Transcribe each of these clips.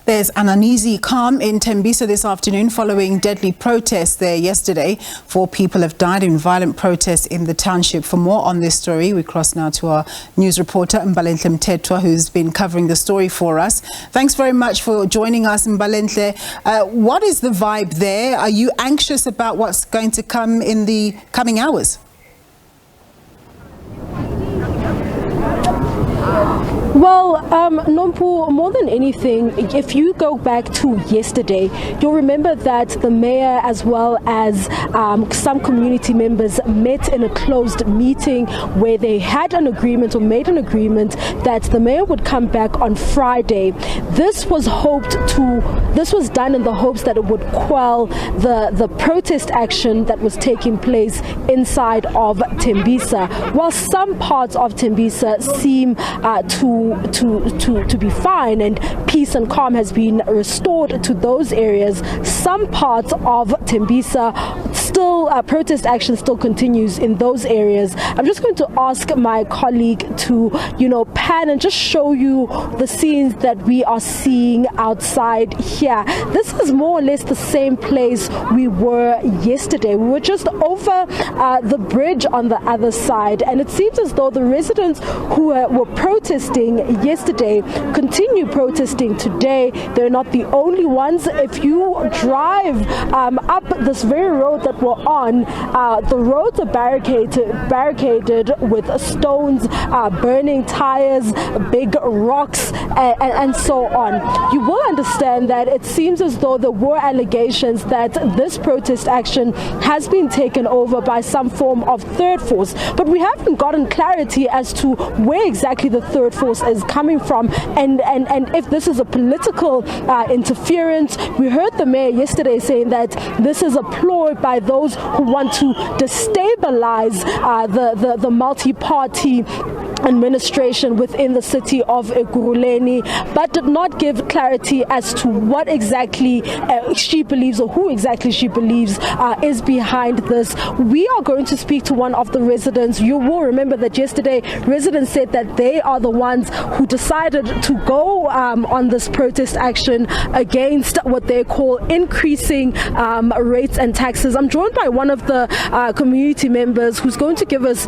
There's an uneasy calm in Tembisa this afternoon following deadly protests there yesterday. 4 people have died in violent protests in the township. For more on this story, we cross now to our news reporter, Mbalenhle Mthethwa, who's been covering the story for us. Thanks very much for joining us, Mbalenhle. What is the vibe there? Are you anxious about what's going to come in the coming hours? Well, Nompu, more than anything, if you go back to yesterday, you'll remember that the mayor as well as some community members met in a closed meeting where they had an agreement or made an agreement that the mayor would come back on Friday. This was done in the hopes that it would quell the protest action that was taking place inside of Tembisa. While some parts of Tembisa seem to be fine and peace and calm has been restored to those areas, some parts of Tembisa still protest action still continues in those areas. I'm just going to ask my colleague to pan and just show you the scenes that we are seeing outside here. This is more or less the same place we were yesterday. We were just over the bridge on the other side, and it seems as though the residents who were protesting yesterday continue protesting today. They're not the only ones. If you drive up this very road that we're on, the roads are barricaded with stones, burning tires, big rocks, and so on. You will understand that it seems as though there were allegations that this protest action has been taken over by some form of third force, but we haven't gotten clarity as to where exactly the third force is coming from and if this is a political interference. We heard the mayor yesterday saying that this is a ploy by those who want to destabilize the multi-party administration within the city of Ekurhuleni, but did not give clarity as to what exactly she believes or who exactly she believes is behind this. We are going to speak to one of the residents. You will remember that yesterday residents said that they are the ones who decided to go on this protest action against what they call increasing rates and taxes. I'm joined by one of the community members who's going to give us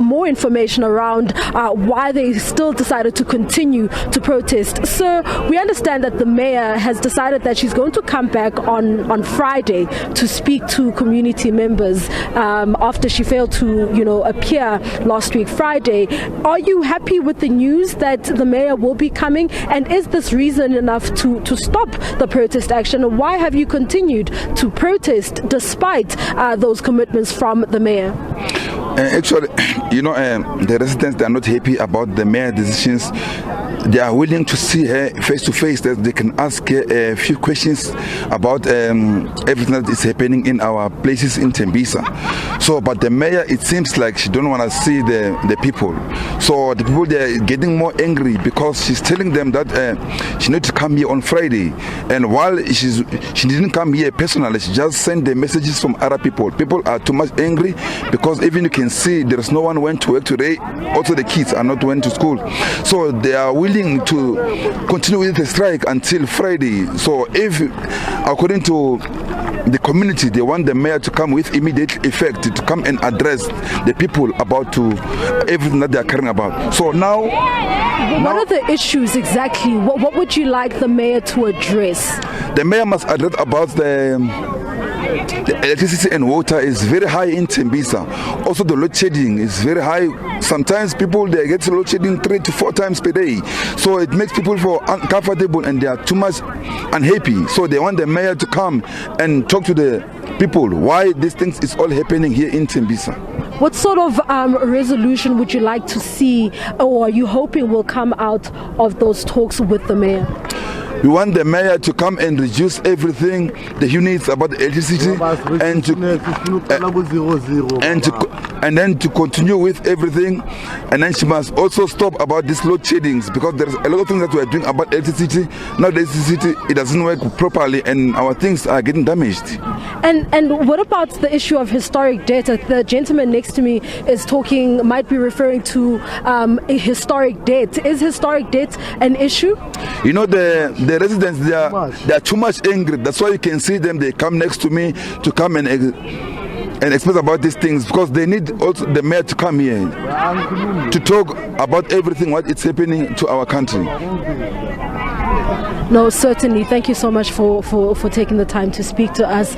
more information around why they still decided to continue to protest. So we understand that the mayor has decided that she's going to come back on Friday to speak to community members after she failed to appear last week Friday. Are you happy with the news that the mayor will be coming, and is this reason enough to stop the protest action? Why have you continued to protest despite those commitments from the mayor? Actually, the residents, they are not happy about the mayor's decisions. They are willing to see her face to face, that they can ask her a few questions about everything that is happening in our places in Tembisa. So, but the mayor, it seems like she don't want to see the people. So the people, they are getting more angry because she's telling them that she need to come here on Friday. And while she didn't come here personally, she just sent the messages from other people. People are too much angry because even you can see there is no one went to work today. Also the kids are not went to school. So they are willing to continue with the strike until Friday. So if, according to the community, they want the mayor to come with immediate effect to come and address the people about everything that they are caring about. So now, what are the issues exactly? What would you like the mayor to address? The mayor must address about the electricity and water is very high in Tembisa. Also the load shedding is very high. Sometimes people, they get load shedding 3 to 4 times per day. So it makes people feel uncomfortable and they are too much unhappy. So they want the mayor to come and talk to the people why these things is all happening here in Tembisa. What sort of resolution would you like to see, or are you hoping will come out of those talks with the mayor? We want the mayor to come and reduce everything, the units about the electricity, and then to continue with everything. And then she must also stop about these load sheddings, because there's a lot of things that we are doing about electricity. Now the electricity, it doesn't work properly and our things are getting damaged. And what about the issue of historic debt? The gentleman next to me is talking, might be referring to a historic debt. Is historic debt an issue? The the residents, they are too much angry. That's why you can see them. They come next to me to come and express about these things, because they need also the mayor to come here to talk about everything what is happening to our country. No, certainly. Thank you so much for taking the time to speak to us.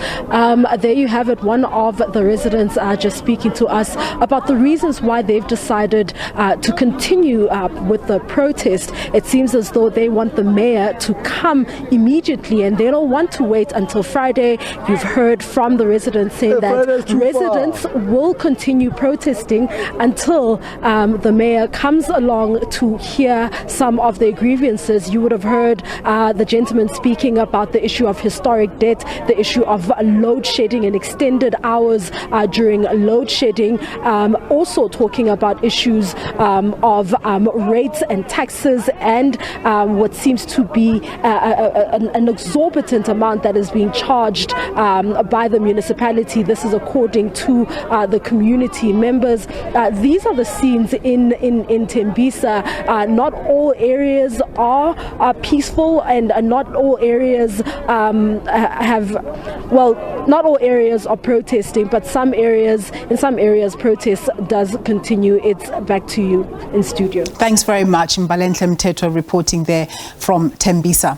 There you have it. One of the residents just speaking to us about the reasons why they've decided to continue with the protest. It seems as though they want the mayor to come immediately and they don't want to wait until Friday. You've heard from the residents saying that residents will continue protesting until the mayor comes along to hear some of their grievances. You would have heard the gentleman speaking about the issue of historic debt, the issue of load shedding and extended hours during load shedding, also talking about issues of rates and taxes and what seems to be an exorbitant amount that is being charged by the municipality. This is according to the community members. These are the scenes in Tembisa. Not all areas are peaceful, and not all areas not all areas are protesting, but in some areas protest does continue. It's back to you in studio. Thanks very much, Mbalenhle Mthethwa reporting there from Tembisa.